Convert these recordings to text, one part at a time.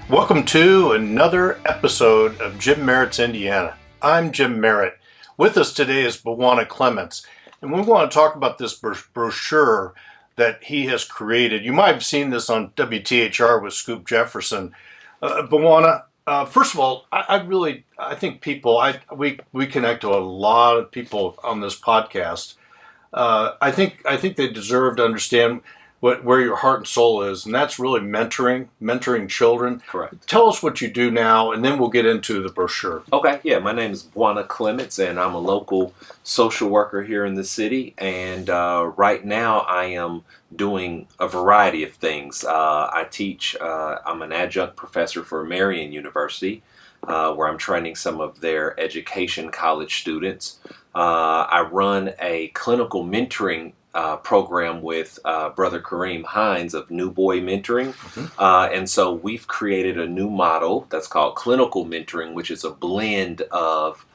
Welcome to another episode of Jim Merritt's Indiana. I'm Jim Merritt. With us today is Bwana Clements, and we want to talk about this brochure that he has created. You might have seen this on WTHR with Scoop Jefferson. Bwana, first of all, I think we connect to a lot of people on this podcast. I think they deserve to understand where your heart and soul is, and that's really mentoring children. Correct. Tell us what you do now, and then we'll get into the brochure. Okay, yeah, my name is Bwana Clements, and I'm a local social worker here in the city, and right now I am doing a variety of things. I teach, I'm an adjunct professor for Merritt University, where I'm training some of their education college students. I run a clinical mentoring program with Brother Kareem Hines of New Boy Mentoring. And so we've created a new model that's called clinical mentoring, which is a blend of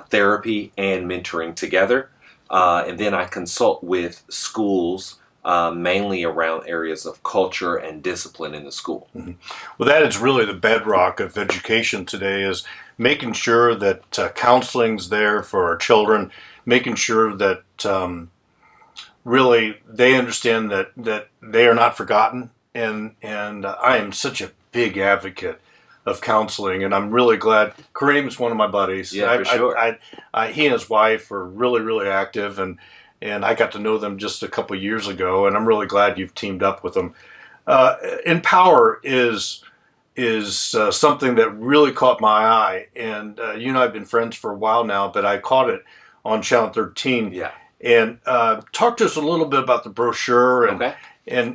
therapy and mentoring together. And then I consult with schools mainly around areas of culture and discipline in the school. Well, that is really the bedrock of education today, is making sure that counseling's there for our children, making sure that really they understand that they are not forgotten. And I am such a big advocate of counseling, and I'm really glad Kareem is one of my buddies. Yeah, for sure. He and his wife are really, really active, and I got to know them just a couple years ago, and I'm really glad you've teamed up with them. Empower is something that really caught my eye, and you and I have been friends for a while now, but I caught it on Channel 13. Yeah. And talk to us a little bit about the brochure, and Okay.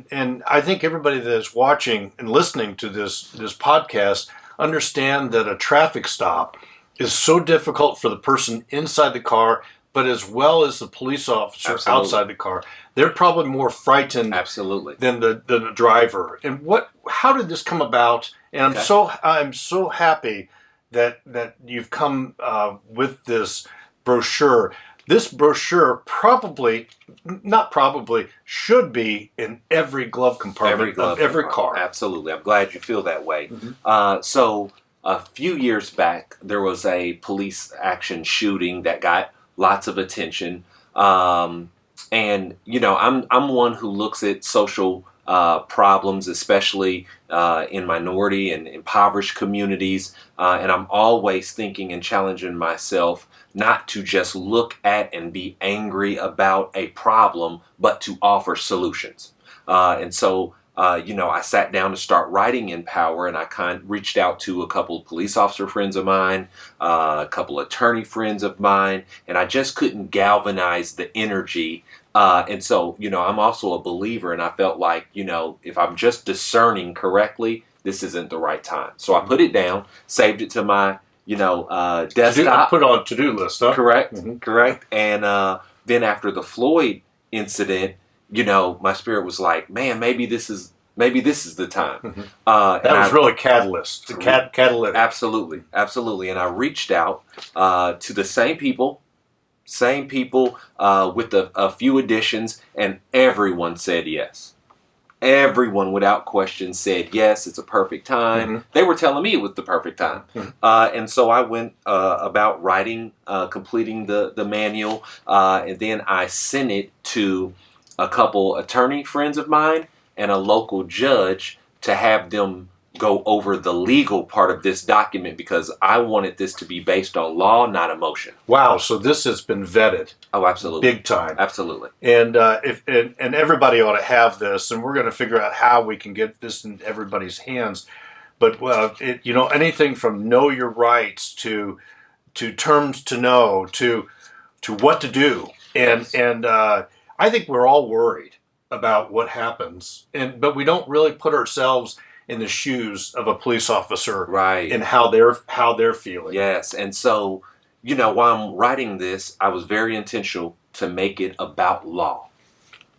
and I think everybody that is watching and listening to this podcast understand that a traffic stop is so difficult for the person inside the car, but as well as the police officer Absolutely. outside the car. They're probably more frightened Absolutely. than the driver. And how did this come about? And Okay. I'm so happy that you've come with this brochure. This brochure should be in every glove compartment of every car. Absolutely. I'm glad you feel that way. So a few years back, there was a police action shooting that got lots of attention. And, you know, I'm one who looks at social problems, especially in minority and impoverished communities. And I'm always thinking and challenging myself not to just look at and be angry about a problem, but to offer solutions. And so, I sat down to start writing Empower, and I reached out to a couple of police officer friends of mine, a couple of attorney friends of mine, and I just couldn't galvanize the energy. And so, I'm also a believer, and I felt like, if I'm just discerning correctly, this isn't the right time. So I put it down, saved it to my desktop. Put it on a to-do list, huh? Correct. And then after the Floyd incident, my spirit was like, man, maybe this is the time. That was really catalytic. Absolutely. And I reached out to the same people with a few additions, and everyone said yes. Everyone, without question, said yes, it's a perfect time. They were telling me it was the perfect time. And so I went about writing, completing the manual, and then I sent it to a couple attorney friends of mine and a local judge to have them go over the legal part of this document, because I wanted this to be based on law, not emotion. Wow, so this has been vetted. Oh, absolutely. Big time. Absolutely. And and everybody ought to have this, and we're going to figure out how we can get this in everybody's hands. But anything from know your rights to terms to know to what to do. And I think we're all worried about what happens, but we don't really put ourselves in the shoes of a police officer, right, and how they're feeling. Yes. And so, while I'm writing this, I was very intentional to make it about law,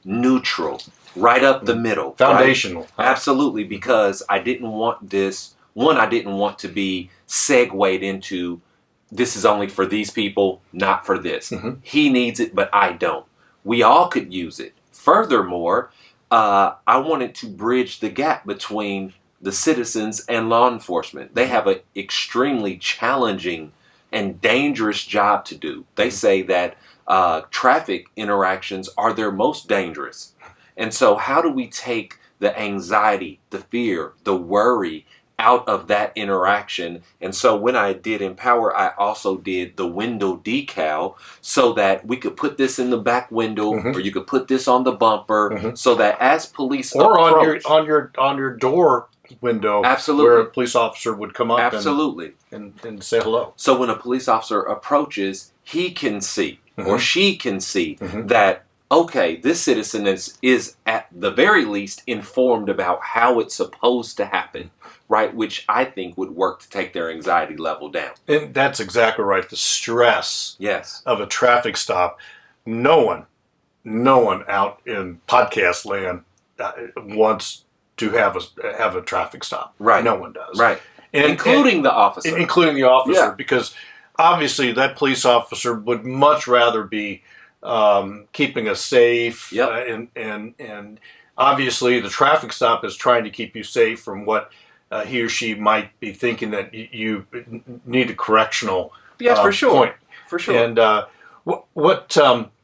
neutral, right up the middle, foundational. Right? Absolutely, because I didn't want this. One, I didn't want to be segued into this is only for these people, not for this. He needs it, but I don't. We all could use it. Furthermore, I wanted to bridge the gap between the citizens and law enforcement. They have an extremely challenging and dangerous job to do. They say that traffic interactions are their most dangerous. And so how do we take the anxiety, the fear, the worry out of that interaction? And so when I did Empower, I also did the window decal so that we could put this in the back window, or you could put this on the bumper, so that as police approach, on your door window, absolutely, where a police officer would come up, absolutely, and say hello. So when a police officer approaches, he can see or she can see that, okay, this citizen is at the very least informed about how it's supposed to happen, right? Which I think would work to take their anxiety level down. And that's exactly right. The stress, yes, of a traffic stop. No one out in podcast land wants to have a traffic stop. Right. No one does. Right. Including the officer. Including the officer, because obviously that police officer would much rather be keeping us safe. And obviously the traffic stop is trying to keep you safe from what he or she might be thinking that you need a correctional for sure. point. For sure. And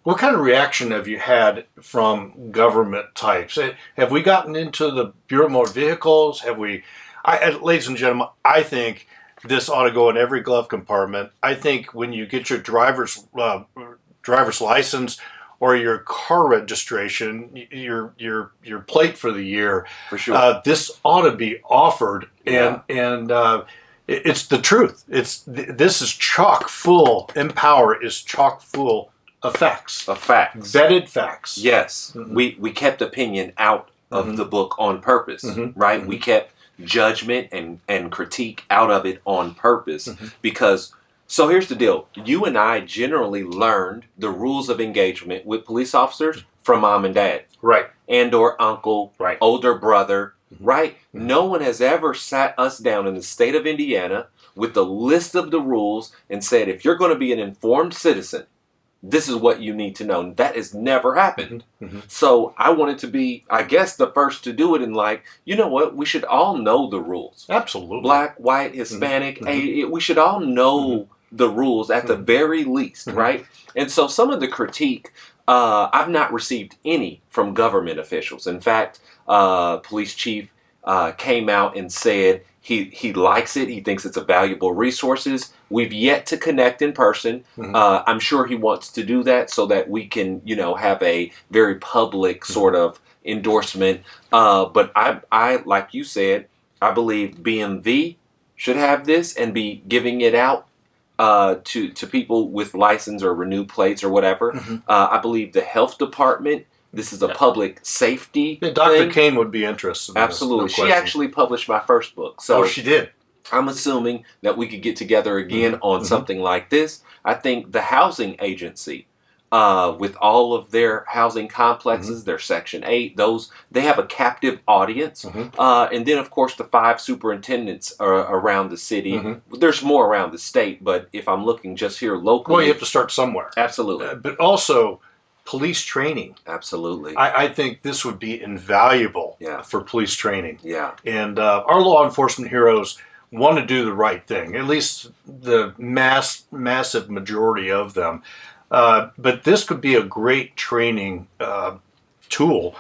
what kind of reaction have you had from government types? Have we gotten into the Bureau of Motor Vehicles? Have we? Ladies and gentlemen, I think this ought to go in every glove compartment. I think when you get your driver's license or your car registration, your plate for the year, for sure, this ought to be offered, and it's the truth. This is chock full. Empower is chock full of facts. Of facts. Vetted facts. Yes. We kept opinion out of the book on purpose, right? We kept judgment and critique out of it on purpose because, so here's the deal. You and I generally learned the rules of engagement with police officers from mom and dad. Right. And or uncle, right, older brother, right? No one has ever sat us down in the state of Indiana with the list of the rules and said, if you're going to be an informed citizen, this is what you need to know. That has never happened. So I wanted to be, I guess, the first to do it, and like, you know what? We should all know the rules. Absolutely. Black, white, Hispanic, we should all know the rules at the very least, right? And so some of the critique, I've not received any from government officials. In fact, police chief came out and said he likes it. He thinks it's a valuable resources. We've yet to connect in person. I'm sure he wants to do that so that we can, have a very public sort of endorsement. But I, like you said, I believe BMV should have this and be giving it out to people with license or renew plates or whatever. I believe the health department. This is a public safety thing. Dr. Kane would be interested in absolutely. This, no she actually published my first book. So she did. I'm assuming that we could get together again on something like this. I think the housing agency, with all of their housing complexes, their Section 8, they have a captive audience. And then, of course, the 5 superintendents are around the city. There's more around the state, but if I'm looking just here locally. Well, you have to start somewhere. Absolutely. But also police training. Absolutely. I think this would be invaluable for police training. Yeah. And our law enforcement heroes want to do the right thing, at least the massive majority of them. But this could be a great training tool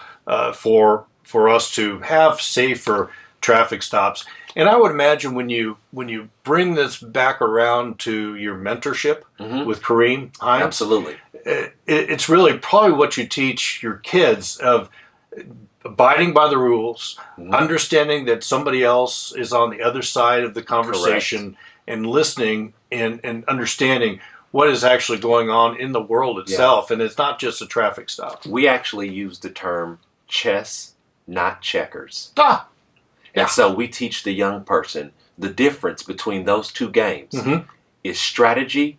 for us to have safer traffic stops. And I would imagine when you bring this back around to your mentorship with Kareem Hines, absolutely, it's really probably what you teach your kids of abiding by the rules, understanding that somebody else is on the other side of the conversation, and listening and understanding what is actually going on in the world itself. And it's not just a traffic stop. We actually use the term chess, not checkers. Yeah. And so we teach the young person the difference between those two games is strategy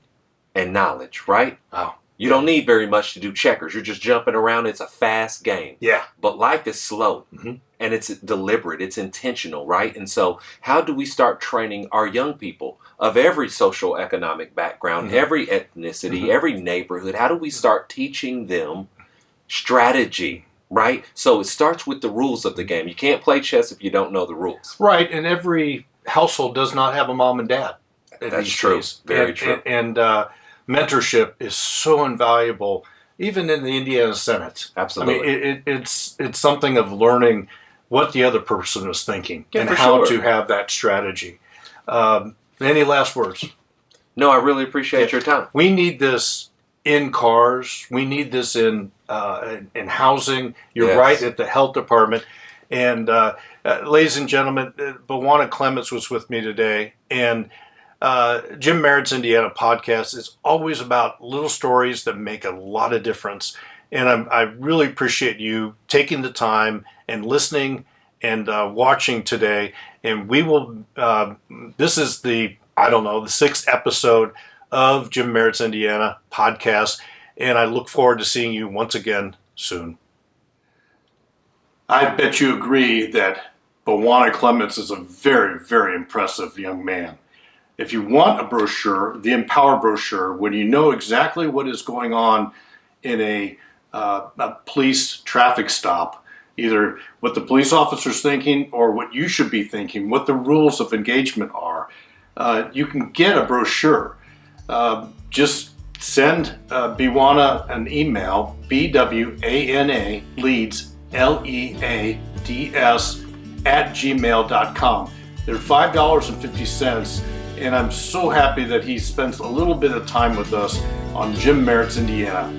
and knowledge, right? Oh. You don't need very much to do checkers. You're just jumping around. It's a fast game. Yeah. But life is slow and it's deliberate. It's intentional, right? And so how do we start training our young people of every social economic background, every ethnicity, every neighborhood? How do we start teaching them strategy, right? So it starts with the rules of the game. You can't play chess if you don't know the rules. Right, and every household does not have a mom and dad. That's true. Very true. And mentorship is so invaluable, even in the Indiana Senate. Absolutely. I mean, it's something of learning what the other person is thinking and for how sure. to have that strategy. Any last words? No, I really appreciate your time. We need this in cars. We need this in housing. You're Yes. right, at the health department. And ladies and gentlemen, Bwana Clements was with me today. And Jim Merritt's Indiana podcast is always about little stories that make a lot of difference. And I really appreciate you taking the time and listening and watching today. And we will, this is the 6th episode of Jim Merritt's Indiana podcast. And I look forward to seeing you once again soon. I bet you agree that Bwana Clements is a very, very impressive young man. If you want a brochure, the Empower brochure, when you know exactly what is going on in a police traffic stop, either what the police officer's thinking or what you should be thinking, what the rules of engagement are, you can get a brochure. Just send Bwana an email, BWANA leads, LEADS @gmail.com. They're $5.50, and I'm so happy that he spends a little bit of time with us on Jim Merritt's Indiana.